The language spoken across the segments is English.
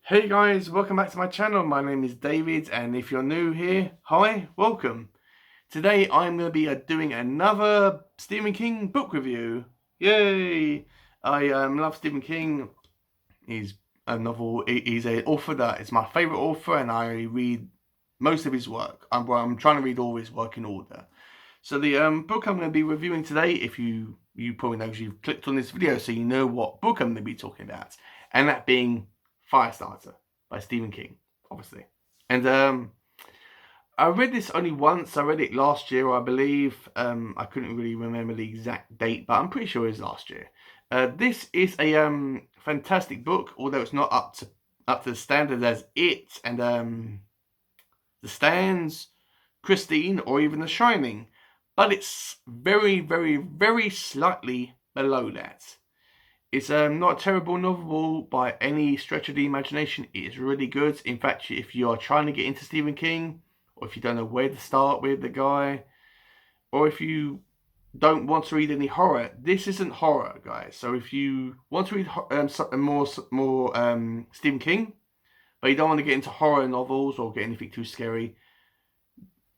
Hey guys, welcome back to my channel. My name is David, and if you're new here, hi, welcome. Today I'm going to be doing another Stephen King book review. Yay! I love Stephen King. He's he's an author that is my favourite author, and I read most of his work. I'm trying to read all his work in order. So the book I'm going to be reviewing today, if you probably know, you've clicked on this video, so you know what book I'm going to be talking about, and that being Firestarter by Stephen King, obviously. And I read this only once. I read it last year, I believe. I couldn't really remember the exact date, but I'm pretty sure it was last year. This is a fantastic book, although it's not up to the standard as it and The Stands, Christine, or even The Shining. But it's very, very, very slightly below that. It's not a terrible novel by any stretch of the imagination. It is really good. In fact, if you are trying to get into Stephen King, or if you don't know where to start with the guy, or if you don't want to read any horror, this isn't horror, guys. So if you want to read more Stephen King, but you don't want to get into horror novels or get anything too scary,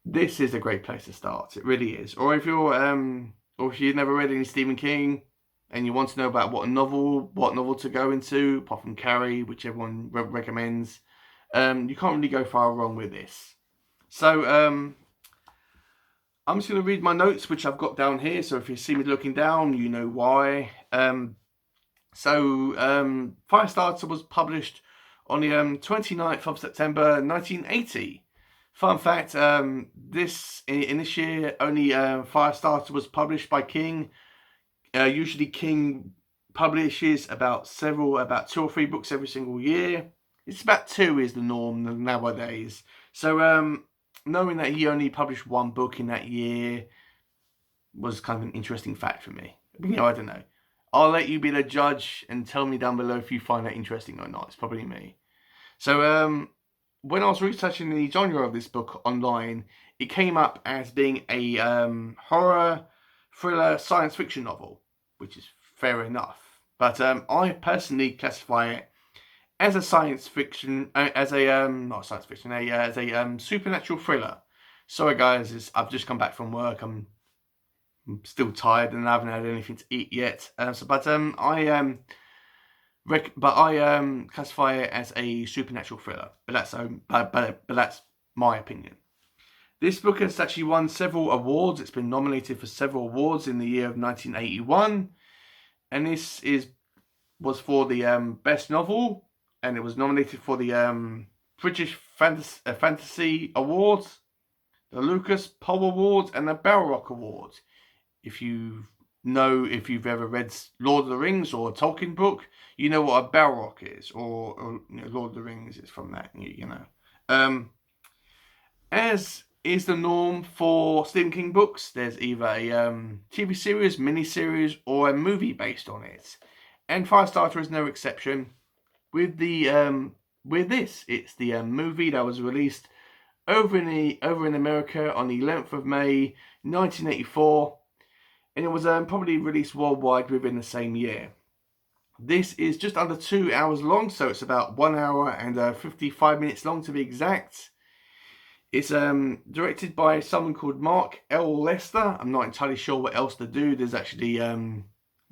this is a great place to start. It really is. Or if you've never read any Stephen King and you want to know about what novel to go into, apart from Carrie, which everyone recommends, you can't really go far wrong with this. So I'm just going to read my notes, which I've got down here. So if you see me looking down, you know why. Firestarter was published on the 29th of September 1980. Fun fact, in this year, only Firestarter was published by King. Usually King publishes about 2 or 3 books every single year. It's about 2 is the norm nowadays. So knowing that he only published 1 book in that year was kind of an interesting fact for me. You know, I don't know. I'll let you be the judge and tell me down below if you find that interesting or not. It's probably me. So when I was researching the genre of this book online, it came up as being a horror, thriller, science fiction novel, which is fair enough. But I personally classify it as a science fiction, as a not science fiction, as a supernatural thriller. Sorry guys, I've just come back from work. I'm still tired and I haven't had anything to eat yet. I classify it as a supernatural thriller, but that's my opinion. This book has actually won several awards. It's been nominated for several awards in the year of 1981, and this was for the best novel, and it was nominated for the British Fantasy Awards, the Lucas Poll Awards, and the Balrog Awards. If you've ever read Lord of the Rings or a Tolkien book, you know what a Balrog is, or Lord of the Rings is from that, you know. As is the norm for Stephen King books, there's either a TV series, miniseries, or a movie based on it. And Firestarter is no exception. With this, it's the movie that was released over in America on the 11th of May 1984. And it was probably released worldwide within the same year. This is just under 2 hours long, so it's about 1 hour and 55 minutes long to be exact. It's directed by someone called Mark L. Lester. I'm not entirely sure what else to do. There's actually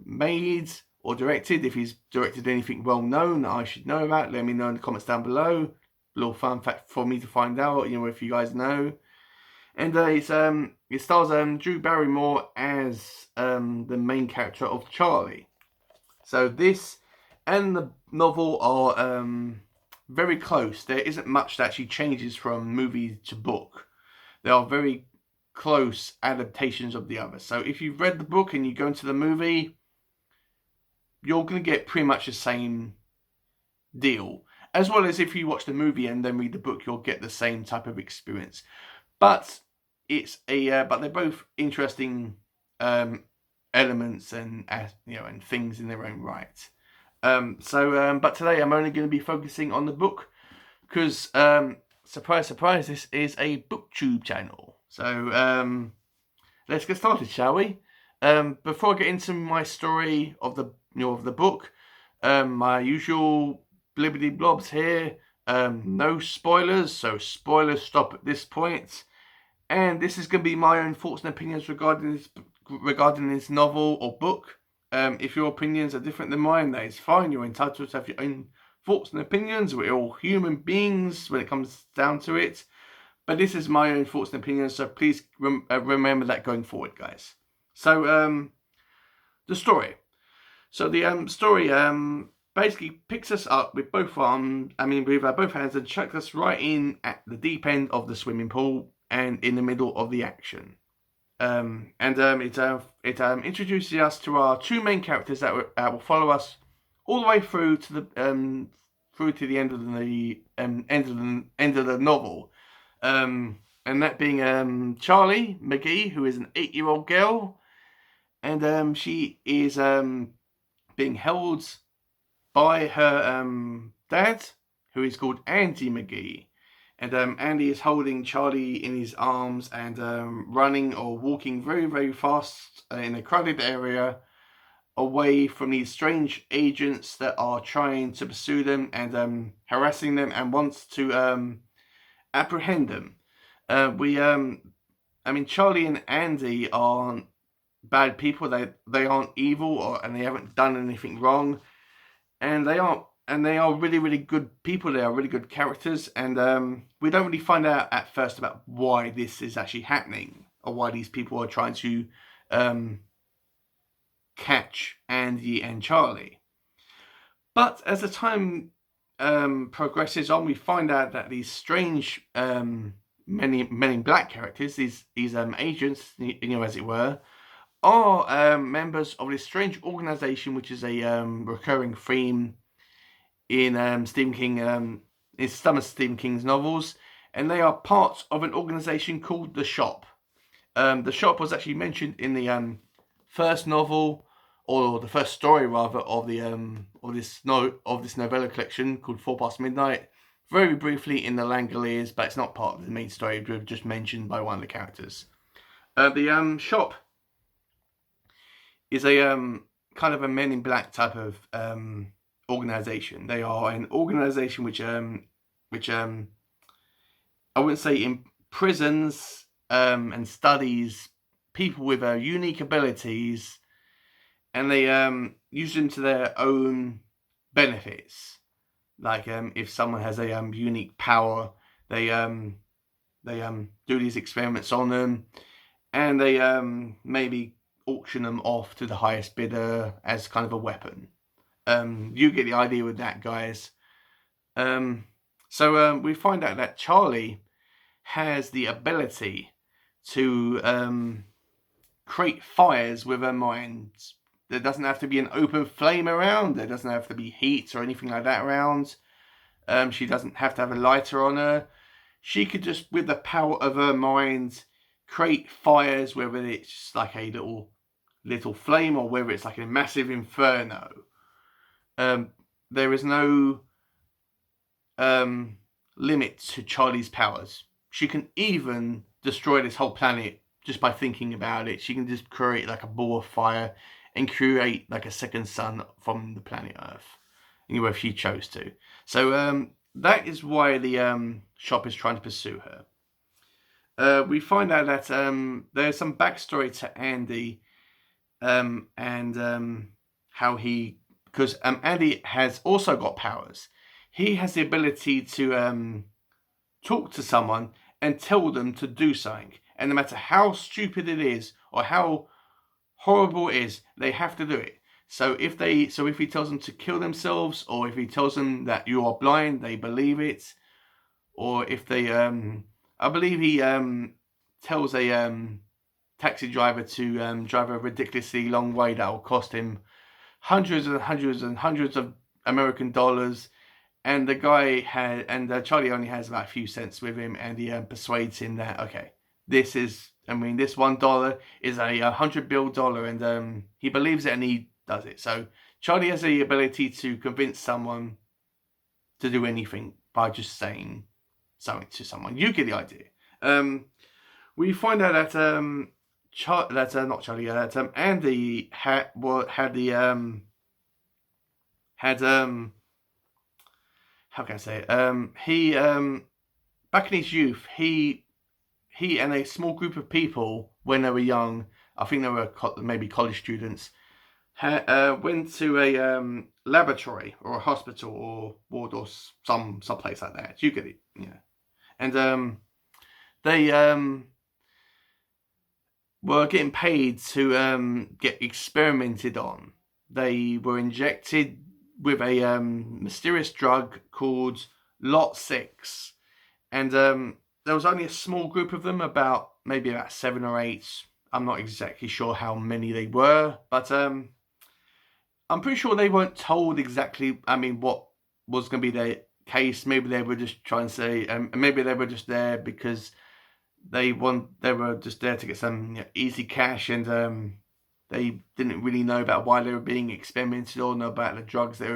made or directed. If he's directed anything well known that I should know about, let me know in the comments down below. A little fun fact for me to find out, you know, if you guys know. And it stars Drew Barrymore as the main character of Charlie. So this and the novel are very close. There isn't much that actually changes from movie to book. They are very close adaptations of the other. So if you've read the book and you go into the movie, you're going to get pretty much the same deal. As well as if you watch the movie and then read the book, you'll get the same type of experience. But but they're both interesting elements and and things in their own right. But today I'm only going to be focusing on the book because surprise, surprise, this is a booktube channel. So let's get started, shall we? Before I get into my story of the book, my usual blibbity blobs here. No spoilers, so spoilers stop at this point. And this is going to be my own thoughts and opinions regarding this novel or book. If your opinions are different than mine, that is fine. You're entitled to have your own thoughts and opinions. We're all human beings when it comes down to it. But this is my own thoughts and opinions, so please remember that going forward, guys. So, the story. So the story basically picks us up with both arms, with both hands, and chucks us right in at the deep end of the swimming pool and in the middle of the action. It introduces us to our two main characters that will follow us all the way through to the end of the end of the novel. And that being Charlie McGee, who is an 8-year-old girl, and she is being held by her dad, who is called Andy McGee. And Andy is holding Charlie in his arms and running or walking very, very fast in a crowded area away from these strange agents that are trying to pursue them and harassing them and wants to apprehend them. Charlie and Andy aren't bad people. They aren't evil and they haven't done anything wrong. And they are really, really good people. They are really good characters, and we don't really find out at first about why this is actually happening or why these people are trying to catch Andy and Charlie. But as the time progresses on, we find out that these strange men in black characters, these agents, as it were, are members of this strange organization, which is a recurring theme in Stephen King, in some of Stephen King's novels, and they are part of an organization called the Shop. The Shop was actually mentioned in the first novel, or the first story rather, of this novella collection called 4 Past Midnight, very briefly in the Langoliers, but it's not part of the main story. It was just mentioned by one of the characters. The Shop is a kind of a Men in Black type of organization. They are an organization which I wouldn't say imprisons and studies people with unique abilities, and they use them to their own benefits. Like if someone has a unique power, they do these experiments on them, and they maybe auction them off to the highest bidder as kind of a weapon. You get the idea with that, guys. So we find out that Charlie has the ability to create fires with her mind. There doesn't have to be an open flame around. There doesn't have to be heat or anything like that around. She doesn't have to have a lighter on her. She could just, with the power of her mind, create fires, whether it's just like a little flame or whether it's like a massive inferno. There is no limit to Charlie's powers. She can even destroy this whole planet just by thinking about it. She can just create like a ball of fire and create like a second sun from the planet Earth, if she chose to. So that is why the Shop is trying to pursue her. We find out that there's some backstory to Andy and how he, because Andy has also got powers. He has the ability to talk to someone and tell them to do something, and no matter how stupid it is or how horrible it is, they have to do it. So if he tells them to kill themselves, or if he tells them that you are blind, they believe it. Or if they, I believe he tells a taxi driver to drive a ridiculously long way that will cost him hundreds and hundreds and hundreds of American dollars, and the guy Charlie only has about a few cents with him, and he persuades him that, okay, this $1 is a $100 bill, and he believes it and he does it. So Charlie has the ability to convince someone to do anything by just saying something to someone. You get the idea. We find out that Andy had how can I say it? He back in his youth, he and a small group of people when they were young, I think they were maybe college students, went to a laboratory or a hospital or ward or some place like that. You get it, yeah. And they were getting paid to get experimented on. They were injected with a mysterious drug called Lot 6. And there was only a small group of them, maybe about 7 or 8. I'm not exactly sure how many they were, but I'm pretty sure they weren't told exactly, what was going to be their case. Maybe they were just trying to say, maybe they were just there because they were just there to get some easy cash, and they didn't really know about why they were being experimented on, or about the drugs that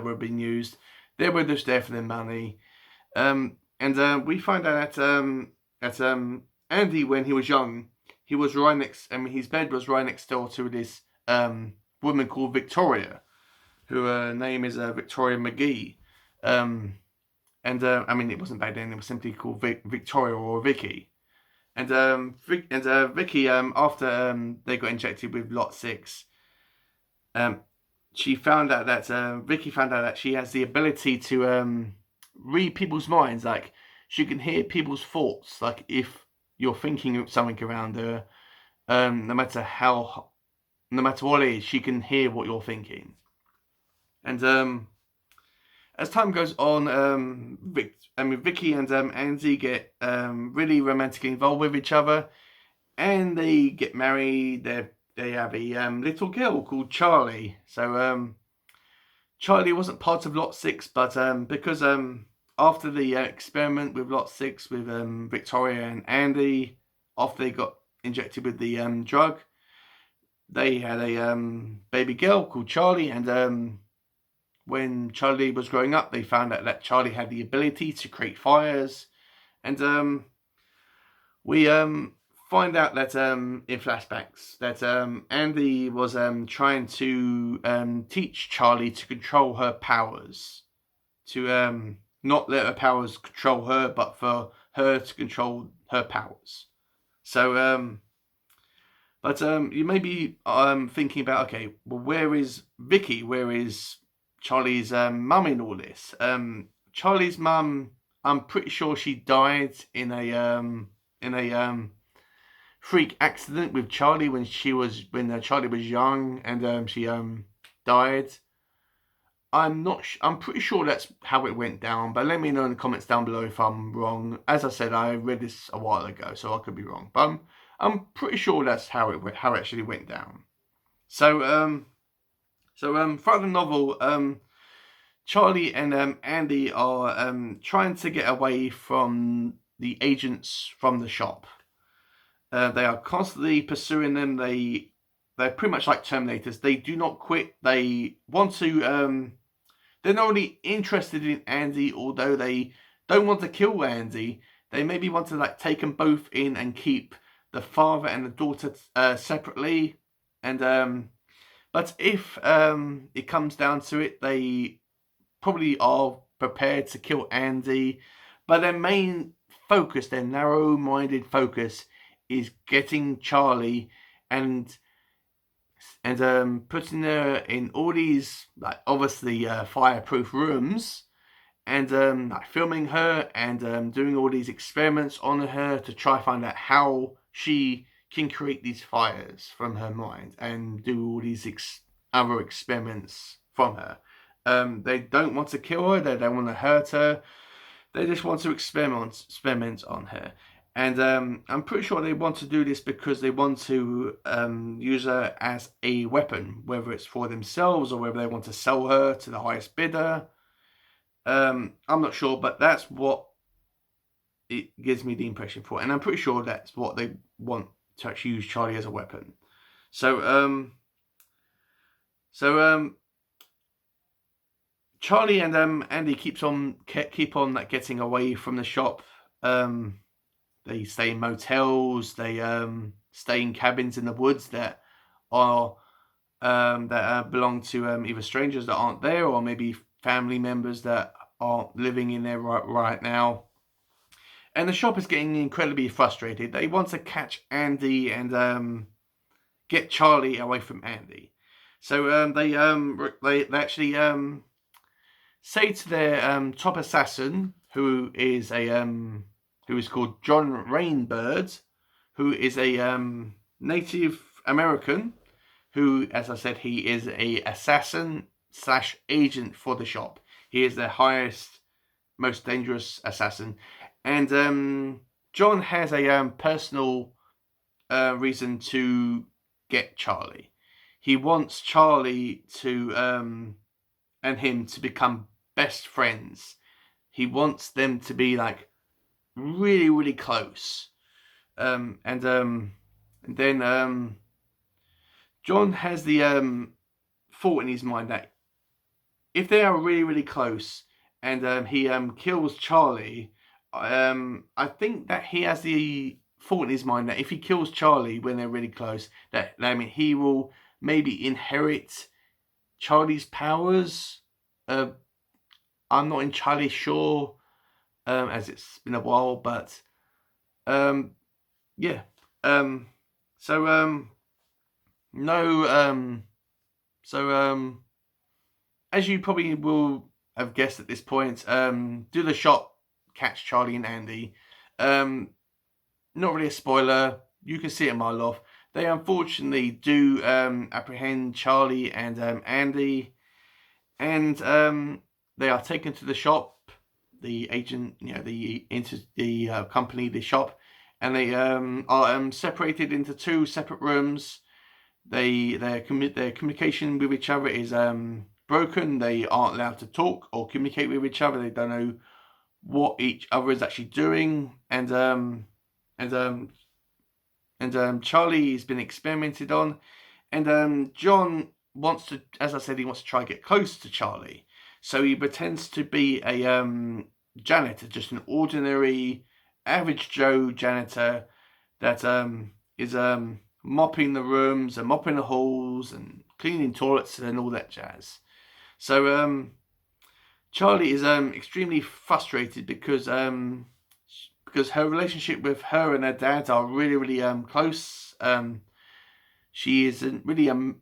were being used. They were just there for their money. And we find out that Andy, when he was young, he was right next. His bed was right next door to this woman called Victoria, who her name is Victoria McGee. It wasn't back then; it was simply called Victoria or Vicky. And Vicky, after they got injected with Lot 6, she found out that Vicky found out that she has the ability to read people's minds. Like, she can hear people's thoughts. Like, if you're thinking of something around her, no matter what it is, she can hear what you're thinking. And as time goes on, Vicky and Andy get really romantically involved with each other, and they get married. They have a little girl called Charlie. So Charlie wasn't part of Lot 6, but because after the experiment with Lot 6 with Victoria and Andy, after they got injected with the drug, they had a baby girl called Charlie, and when Charlie was growing up, they found out that Charlie had the ability to create fires. And we find out that in flashbacks that Andy was trying to teach Charlie to control her powers, to not let her powers control her, but for her to control her powers. So but you may be thinking about, okay, well, where is Vicky? Where is Charlie's mum in all this? Charlie's mum, I'm pretty sure she died in a freak accident with Charlie when Charlie was young, and she died. I'm pretty sure that's how it went down, but let me know in the comments down below if I'm wrong. As I said, I read this a while ago, so I could be wrong, but I'm pretty sure that's how it actually went down. So throughout the novel, Charlie and Andy are trying to get away from the agents from the shop. They are constantly pursuing them. They're pretty much like Terminators. They do not quit. They want to. They're not really interested in Andy, although they don't want to kill Andy. They maybe want to take them both in and keep the father and the daughter separately. And but if it comes down to it, they probably are prepared to kill Andy. But their main focus, their narrow-minded focus, is getting Charlie and putting her in all these obviously fireproof rooms, and filming her and doing all these experiments on her to try find out how she can create these fires from her mind and do all these other experiments from her. They don't want to kill her. They don't want to hurt her. They just want to experiment on her. And I'm pretty sure they want to do this because they want to use her as a weapon, whether it's for themselves or whether they want to sell her to the highest bidder. I'm not sure, but that's what it gives me the impression for. And I'm pretty sure that's what they want, to actually use Charlie as a weapon. So Charlie and Andy keep on getting away from the shop. They stay in motels. They stay in cabins in the woods that belong to either strangers that aren't there, or maybe family members that are living in there right now. And the shop is getting incredibly frustrated. They want to catch Andy and get Charlie away from Andy. So they actually say to their top assassin, who is called John Rainbird, who is a Native American, who, as I said, he is a assassin / agent for the shop. He is the highest, most dangerous assassin, and John has a personal reason to get Charlie. He wants Charlie to and him to become best friends. He wants them to be like really, really close. And then John has the thought in his mind that if they are really, really close and he kills Charlie, I think that he has the thought in his mind that if he kills Charlie when they're really close, that he will maybe inherit Charlie's powers. I'm not entirely sure, as it's been a while, but yeah. As you probably will have guessed at this point, do the shot catch Charlie and Andy? Not really a spoiler. You can see it a mile off. They unfortunately do apprehend Charlie and Andy, and they are taken to the shop. The agent, the company, the shop, and they are separated into two separate rooms. Their communication with each other is broken. They aren't allowed to talk or communicate with each other. They don't know what each other is actually doing, and Charlie has been experimented on, and John wants to, as I said, he wants to try and get close to Charlie. So he pretends to be a janitor, just an ordinary, average Joe janitor that is mopping the rooms and mopping the halls and cleaning toilets and all that jazz. So Charlie is extremely frustrated because her relationship with her and her dad are really, really close. She isn't really a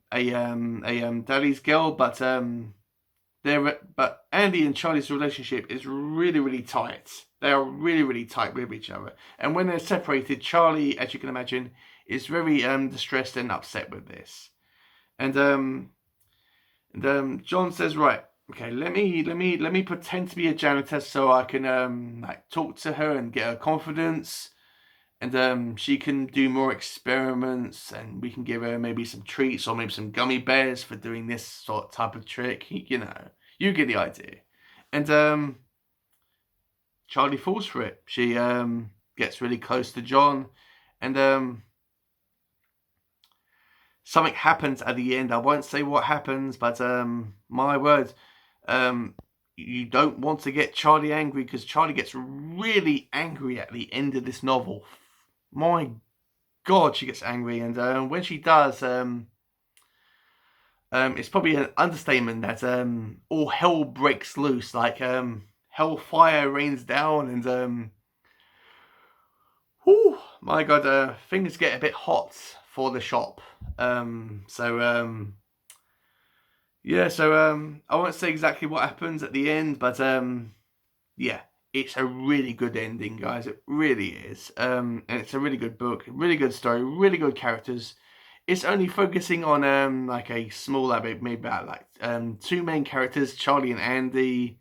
daddy's girl, but Andy and Charlie's relationship is really, really tight. They are really, really tight with each other. And when they're separated, Charlie, as you can imagine, is very distressed and upset with this. And John says, right, okay, let me pretend to be a janitor so I can talk to her and get her confidence, and she can do more experiments, and we can give her maybe some treats or maybe some gummy bears for doing this sort of type of trick. You get the idea. And Charlie falls for it. She gets really close to John, and something happens at the end. I won't say what happens, but my word, you don't want to get Charlie angry, because Charlie gets really angry at the end of this novel. My God, she gets angry, and when she does, it's probably an understatement that all hell breaks loose, like hellfire rains down, and whew, my God, things get a bit hot for the shop. Yeah, so I won't say exactly what happens at the end, but yeah, it's a really good ending, guys. It really is. And it's a really good book, really good story, really good characters. It's only focusing on like a small maybe about like two main characters, Charlie and Andy.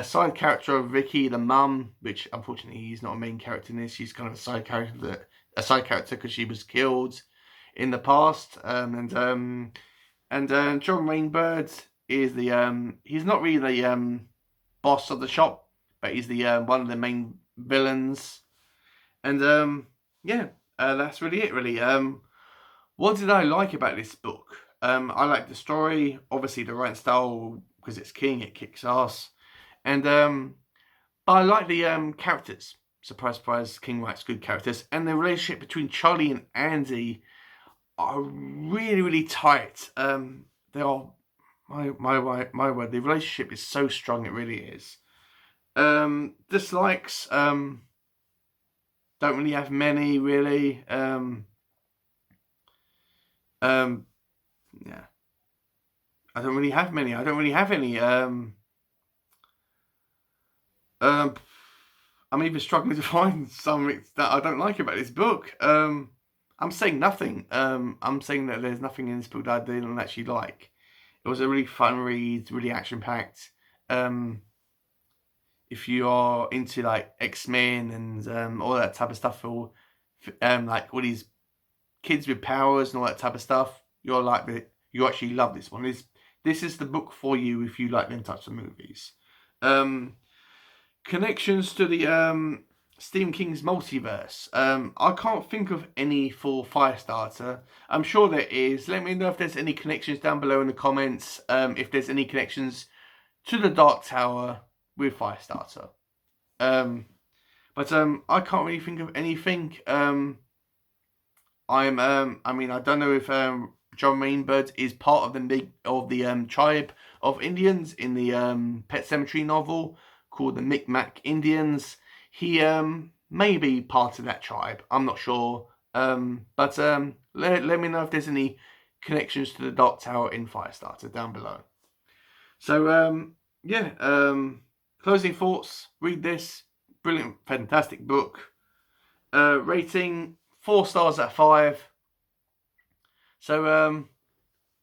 Side character of Vicky, the mum, which unfortunately he's not a main character in this. She's kind of a side character because she was killed in the past. And John Rainbird is the he's not really the boss of the shop, but he's the one of the main villains. And yeah, that's really it. Really, what did I like about this book? I like the story, obviously the writing style, because it's King, it kicks ass, and but I like the characters. Surprise, surprise, King writes good characters, and the relationship between Charlie and Andy are really, really tight. They are, my word, the relationship is so strong, it really is. Dislikes, don't really have many, really. Yeah. I don't really have many. I don't really have any. I'm even struggling to find something that I don't like about this book. I'm saying nothing. I'm saying that there's nothing in this book that I didn't actually like. It was a really fun read, really action-packed. If you are into like X-Men and all that type of stuff, or like all these kids with powers and all that type of stuff, you're like the you actually love this one. This is the book for you if you like them types of movies. Connections to the Stephen King's multiverse. I can't think of any for Firestarter. I'm sure there is. Let me know if there's any connections down below in the comments. If there's any connections to the Dark Tower with Firestarter. But I can't really think of anything. I mean, I don't know if John Rainbird is part of the tribe of Indians in the Pet Sematary novel called the Micmac Indians. He may be part of that tribe. I'm not sure. But let me know if there's any connections to the Dark Tower in Firestarter down below. So yeah, closing thoughts. Read this. Brilliant, fantastic book. Rating 4 stars out of 5. So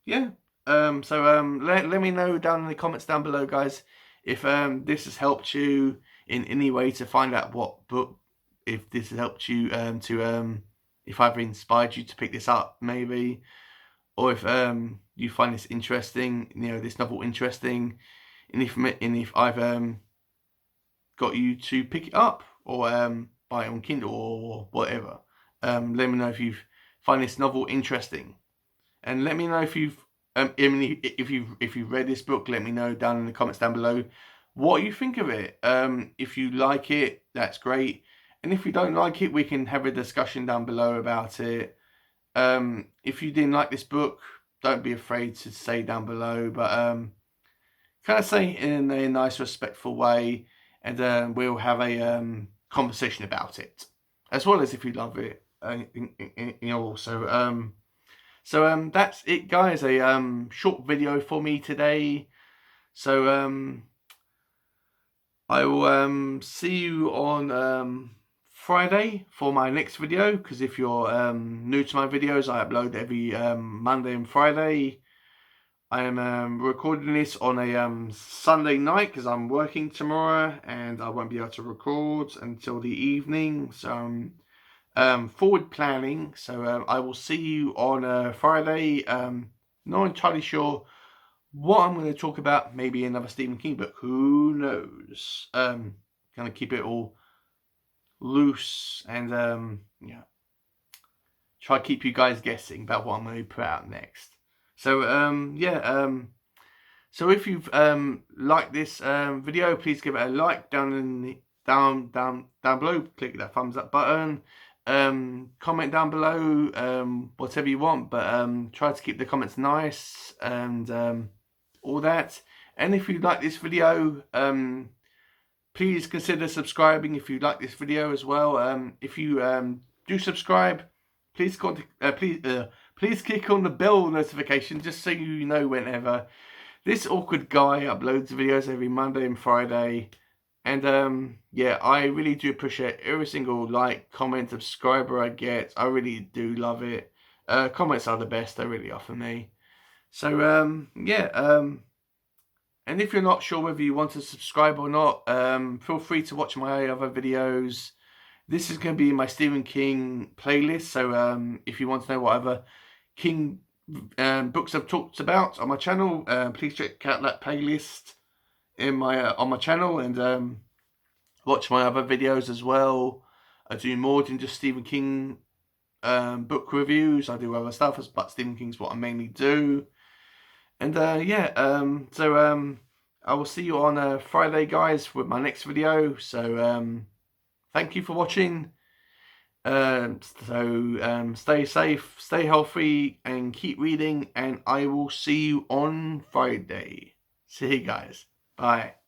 yeah. Let me know down in the comments down below, guys, if this has helped you in any way to find out what book, if this has helped you if I've inspired you to pick this up, maybe, or if you find this interesting, this novel interesting, and if I've got you to pick it up or buy it on Kindle or whatever. Let me know if you find this novel interesting, and let me know if you've if you've read this book. Let me know down in the comments down below what you think of it. If you like it, that's great, and if you don't like it, we can have a discussion down below about it. If you didn't like this book, don't be afraid to say down below, but kind of say it in a nice, respectful way, and we'll have a conversation about it, as well as if you love it, also. So that's it, guys. A short video for me today. So I will see you on Friday for my next video, because if you're new to my videos, I upload every Monday and Friday. I am recording this on a Sunday night because I'm working tomorrow and I won't be able to record until the evening. So forward planning. So I will see you on Friday. Not entirely sure what I'm going to talk about. Maybe another Stephen King book. Who knows? Gonna keep it all loose and yeah, try to keep you guys guessing about what I'm going to put out next. So yeah, so if you've liked this video, please give it a like down below. Click that thumbs up button. Comment down below whatever you want, but try to keep the comments nice and all that. And if you like this video, please consider subscribing if you like this video as well. If you do subscribe, please click on the bell notification just so you know whenever this awkward guy uploads videos every Monday and Friday. And yeah, I really do appreciate every single like, comment, subscriber I get. I really do love it. Comments are the best, they really are for me. So yeah, and if you're not sure whether you want to subscribe or not, feel free to watch my other videos. This is going to be my Stephen King playlist. So if you want to know what other King books I've talked about on my channel, please check out that playlist in my on my channel, and watch my other videos as well. I do more than just Stephen King book reviews. I do other stuff, but Stephen King's what I mainly do. And yeah, so I will see you on Friday, guys, with my next video. So thank you for watching. Stay safe, stay healthy, and keep reading. And I will see you on Friday. See you guys. Bye.